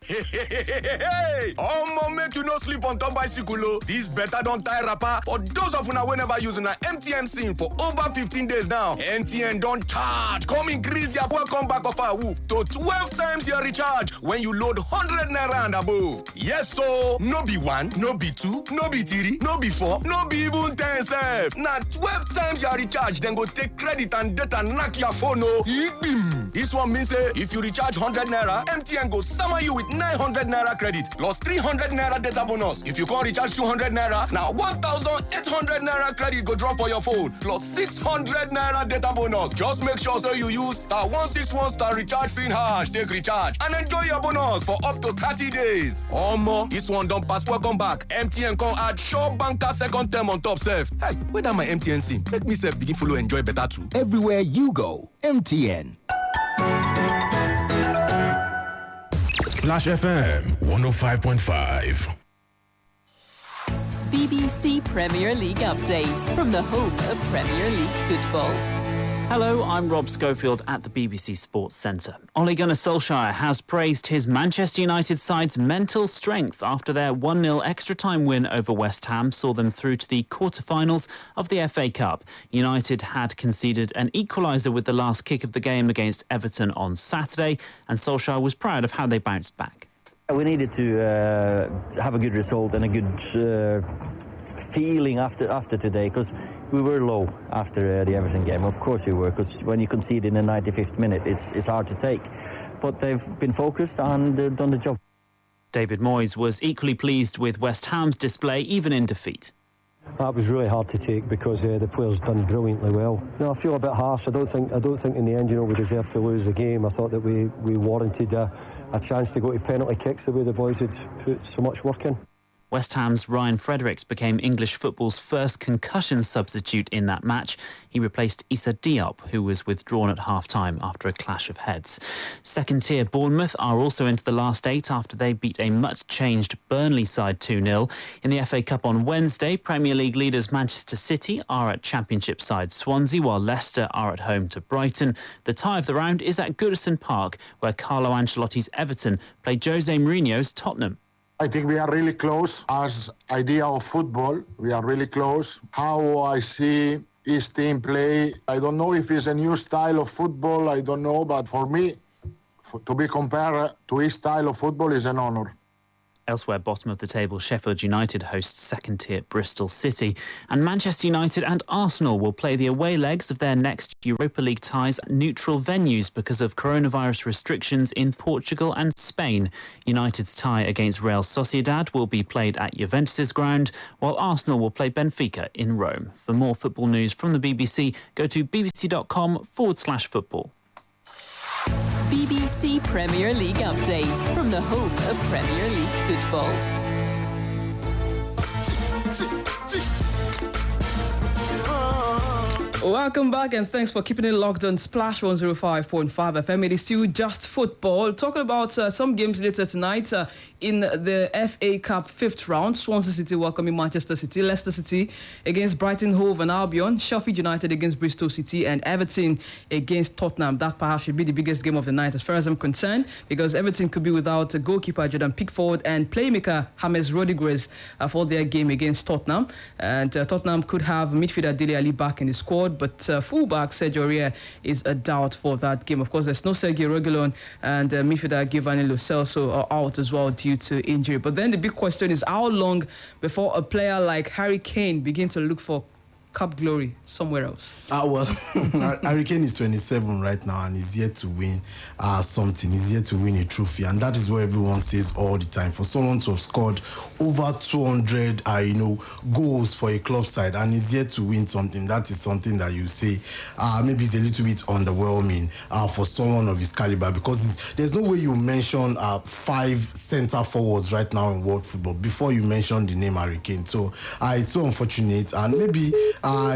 Hey, Omo, make you no sleep on top bicycle. Oh. This better don't tie rapper. For those of una wey never use una MTN SIM for over 15 days now, MTN don't charge. Come increase your welcome back of our woof to 12 times your recharge when you load 100 naira and above. Yes, so no be 1, no be 2, no be 3, no be 4, no be even 10 sef. Now 12 times your recharge, then go take credit and data knock your phone. Oh, This one means if you recharge 100 naira, MTN go summon you with 900 naira credit plus 300 naira data bonus. If you can't recharge 200 naira, now 1,800 naira credit go drop for your phone plus 600 naira data bonus. Just make sure so you use *161* recharge pin hash take recharge and enjoy your bonus for up to 30 days. Omo, this one don't pass welcome back. MTN can add short banker second term on top self. Hey, where that my MTN SIM? Make me self begin follow enjoy better too. Everywhere you go, MTN. Splash FM 105.5. BBC Premier League update from the home of Premier League football. Hello, I'm Rob Schofield at the BBC Sports Centre. Ole Gunnar Solskjaer has praised his Manchester United side's mental strength after their 1-0 extra-time win over West Ham saw them through to the quarter-finals of the FA Cup. United had conceded an equaliser with the last kick of the game against Everton on Saturday, and Solskjaer was proud of how they bounced back. We needed to have a good result and a good feeling after today, because we were low after the Everton game. Of course we were, because when you concede in the 95th minute, it's hard to take. But they've been focused and done the job. David Moyes was equally pleased with West Ham's display, even in defeat. That was really hard to take because the players done brilliantly well. I feel a bit harsh. I don't think in the end, we deserved to lose the game. I thought that we warranted a chance to go to penalty kicks the way the boys had put so much work in. West Ham's Ryan Fredericks became English football's first concussion substitute in that match. He replaced Issa Diop, who was withdrawn at half-time after a clash of heads. Second-tier Bournemouth are also into the last 8 after they beat a much-changed Burnley side 2-0. In the FA Cup on Wednesday, Premier League leaders Manchester City are at Championship side Swansea, while Leicester are at home to Brighton. The tie of the round is at Goodison Park, where Carlo Ancelotti's Everton play Jose Mourinho's Tottenham. I think we are really close as idea of football. We are really close. How I see his team play, I don't know if it's a new style of football, I don't know, but for me, to be compared to his style of football is an honor. Elsewhere, bottom of the table, Sheffield United hosts second-tier Bristol City. And Manchester United and Arsenal will play the away legs of their next Europa League ties at neutral venues because of coronavirus restrictions in Portugal and Spain. United's tie against Real Sociedad will be played at Juventus' ground, while Arsenal will play Benfica in Rome. For more football news from the BBC, go to bbc.com/football. BBC Premier League update from the home of Premier League football. Welcome back and thanks for keeping it locked on Splash 105.5 FM. It is still Just Football. Talking about some games later tonight in the FA Cup 5th round. Swansea City welcoming Manchester City. Leicester City against Brighton Hove and Albion. Sheffield United against Bristol City and Everton against Tottenham. That perhaps should be the biggest game of the night as far as I'm concerned, because Everton could be without goalkeeper Jordan Pickford and playmaker James Rodriguez for their game against Tottenham. And Tottenham could have midfielder Dele Alli back in the squad, but fullback Sergio Aurier is a doubt for that game. Of course, there's no Sergio Reguilon, and midfielder Giovanni Lo Celso are out as well due to injury. But then the big question is how long before a player like Harry Kane begins to look for Cup glory somewhere else? Well, Harry Kane is 27 right now and he's yet to win something. He's yet to win a trophy, and that is what everyone says all the time. For someone to have scored over 200, goals for a club side and he's yet to win something, that is something that you say maybe it's a little bit underwhelming for someone of his caliber, because there's no way you mention 5 centre forwards right now in world football before you mention the name Harry Kane. So it's so unfortunate, and maybe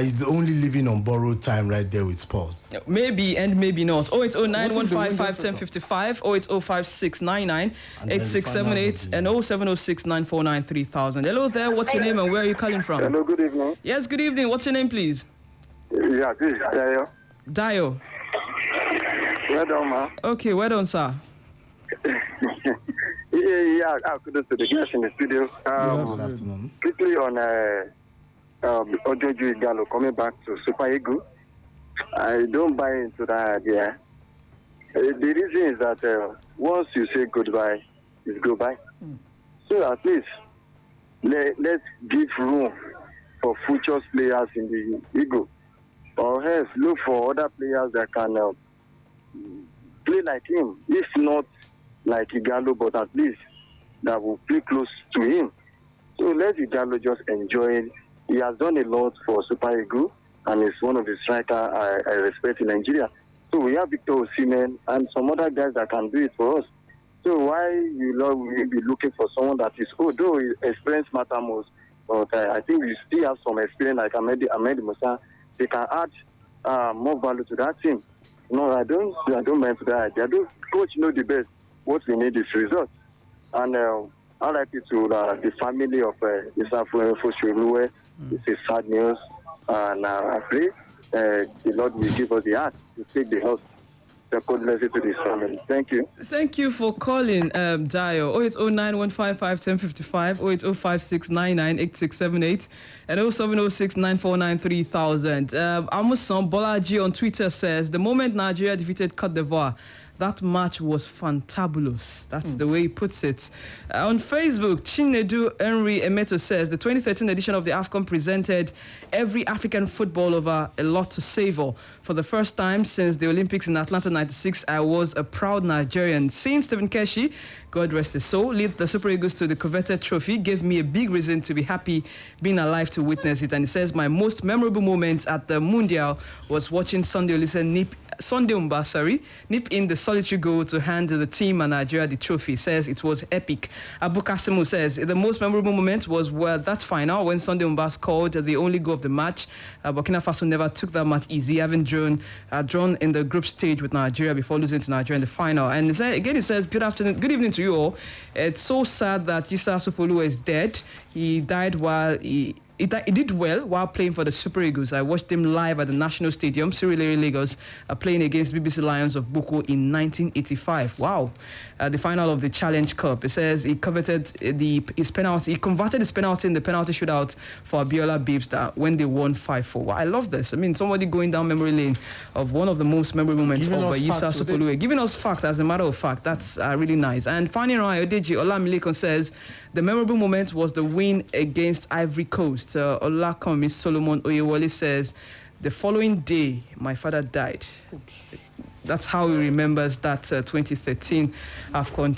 he's only living on borrowed time right there with Spurs. Maybe and maybe not. 08091551055, 08056998678, and 07069493000. Hello there, what's your name and where are you calling from? Hello, good evening. Yes, good evening. What's your name, please? Yeah, this is Dio. Dio. Well done, man. Okay, well done, sir. Yeah, kudos to the guys in the studio. Good afternoon. Quickly on Ojoju Igalo coming back to Super Eagle. I don't buy into that idea. The reason is that once you say goodbye, it's goodbye. So at least let's give room for future players in the Eagle. Or else look for other players that can play like him, if not like Igalo, but at least that will play close to him. So let Igalo just enjoy it. He has done a lot for Super Eagles, and is one of the strikers I respect in Nigeria. So we have Victor Osimhen and some other guys that can do it for us. So why will be looking for someone that is, although experience matters most, but I think we still have some experience like Ahmed Musa. They can add more value to that team. No, I don't mind for that. The coach know the best. What we need is results. And RIP to the family of Mr. Fowowe10-02-2021. It's a sad news. And I pray the Lord will give us the heart to take the house. The God bless it to this family. Thank you. Thank you for calling, Dio. 08091551055, 08056998678, and 07069493000. Amusan Bolaji on Twitter says, the moment Nigeria defeated Cote d'Ivoire, that match was fantabulous. That's the way he puts it. On Facebook, Chinedu Henry Emeto says, the 2013 edition of the AFCON presented every African footballer a lot to savor. For the first time since the Olympics in Atlanta 96, I was a proud Nigerian. Seeing Stephen Keshi, God rest his soul, lead the Super Eagles to the coveted trophy gave me a big reason to be happy being alive to witness it. And he says, my most memorable moment at the Mundial was watching Sunday Umba nip in the solitary goal to hand the team and Nigeria the trophy. Says it was epic. Abu Kasimu says the most memorable moment was that final when Sunday Umba scored the only goal of the match. Burkina Faso never took that match easy, having drawn in the group stage with Nigeria before losing to Nigeria in the final. And he says, good evening to you all. It's so sad that JustFootBall is dead. He died while he did well while playing for the Super Eagles. I watched him live at the National Stadium, Surulere, Lagos, playing against BBC Lions of Boko in 1985. Wow. The final of the Challenge Cup. It says he coveted his penalty. He converted his penalty in the penalty shootout for Abiola Babes when they won 5-4. Wow, I love this. I mean, somebody going down memory lane of one of the most memorable moments of JustFootBall. Giving us facts, as a matter of fact. That's really nice. And Fanny Rai Odeji Olamilekon says, the memorable moment was the win against Ivory Coast. Olakomi Solomon Oyewole says, the following day, my father died. That's how he remembers that 2013 AFCON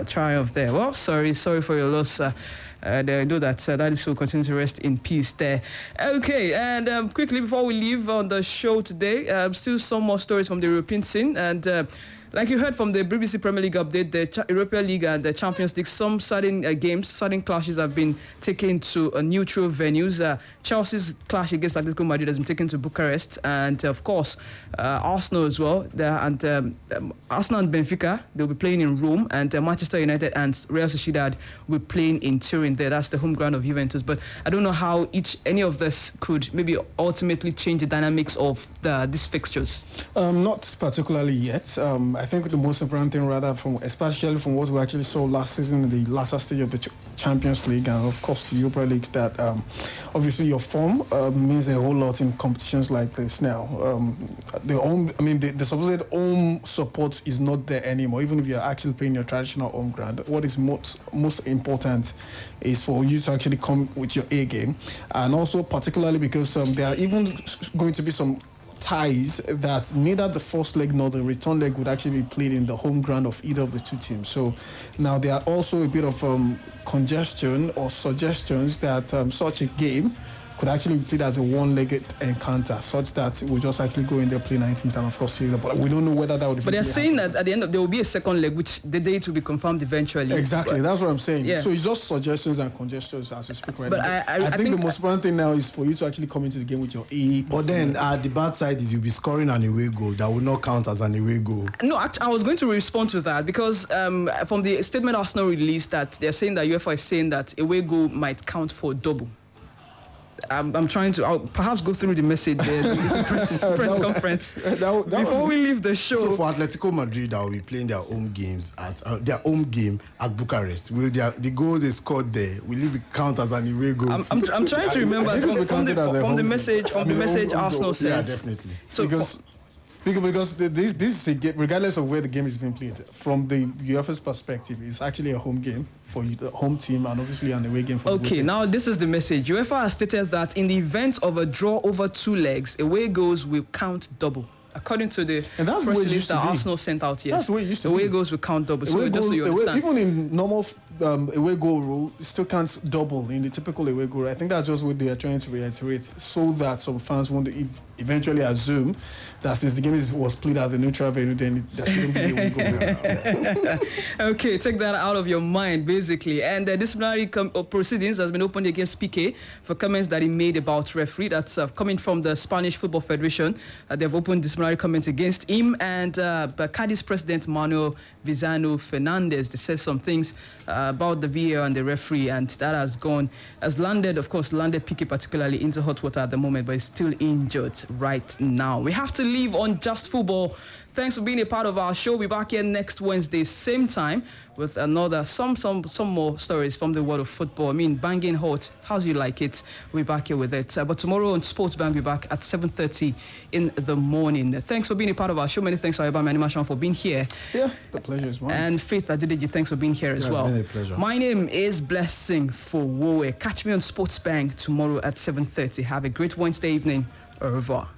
triumph there. Well, sorry for your loss. I know that that will continue to rest in peace there. Okay, and quickly before we leave on the show today, still some more stories from the European scene. And like you heard from the BBC Premier League update, the Europa League and the Champions League, some sudden sudden clashes have been taken to neutral venues. Chelsea's clash against Atletico Madrid has been taken to Bucharest, and of course, Arsenal as well. Arsenal and Benfica, they'll be playing in Rome, and Manchester United and Real Sociedad will be playing in Turin there. That's the home ground of Juventus. But I don't know how any of this could maybe ultimately change the dynamics of these fixtures. Not particularly yet. I think the most important thing, especially from what we actually saw last season in the latter stage of the Champions League and of course the Europa League, that obviously your form means a whole lot in competitions like this now. The supposed home support is not there anymore, even if you're actually playing your traditional home ground. What is most important is for you to actually come with your A game, and also particularly because there are even going to be some ties that neither the first leg nor the return leg would actually be played in the home ground of either of the two teams. So now there are also a bit of congestion or suggestions that such a game could actually be played as a one-legged encounter, such that we'll just actually go in there, play 9 teams, and of course, but we don't know whether that would. But they're saying that at the end there will be a second leg, which the date will be confirmed eventually. Exactly, that's what I'm saying. Yeah. So it's just suggestions and congestions as we speak right but now. I think the most important thing now is for you to actually come into the game with your A. But then the bad side is you'll be scoring an away goal that will not count as an away goal. No, I was going to respond to that because from the statement Arsenal released, that they're saying that UEFA is saying that away goal might count for double. I'm trying to perhaps go through the message there, the press conference before we leave the show. So for Atletico Madrid, that will be playing their home games at their home game at Bucharest. Will the goal they scored there will it be count as an away goal? I'm trying to remember from the message Arsenal said. Yeah, definitely. So because this is a game, regardless of where the game is being played, from the UEFA's perspective, it's actually a home game for the home team and obviously an away game for the Okay, team. now this is the message. UEFA has stated that in the event of a draw over 2 legs, away goals will count double. according to the And that's the press way it release used to that be. Arsenal sent out, yes. That's the way it used to the be. way it goes, we count double. So Away just so you goal, understand. even in normal away goal rule, it still can't double in the typical away goal. I think that's just what they are trying to reiterate, so that some fans won't eventually assume that since the game was played at the neutral venue, then there shouldn't be away goal. Okay, take that out of your mind, basically. And disciplinary proceedings has been opened against Piqué for comments that he made about referee. That's coming from the Spanish Football Federation. They've opened disciplinary comments against him and Cadiz president Manuel Vizano Fernandez. They said some things about the VAR and the referee, and that has landed Piqué particularly into hot water at the moment, but he's still injured right now. We have to leave on Just Football. Thanks for being a part of our show. We'll be back here next Wednesday, same time, with another some more stories from the world of football. I mean, banging hot. How's you like it? We'll be back here with it. But tomorrow on Sports Bang, we'll be back at 7:30 in the morning. Thanks for being a part of our show. Many thanks to Ayobami Animation for being here. Yeah, the pleasure is mine. And Faith Adedeji, thanks for being here as well. It's been a pleasure. My name is Blessing Fowowe. Catch me on Sports Bang tomorrow at 7:30. Have a great Wednesday evening. Au revoir.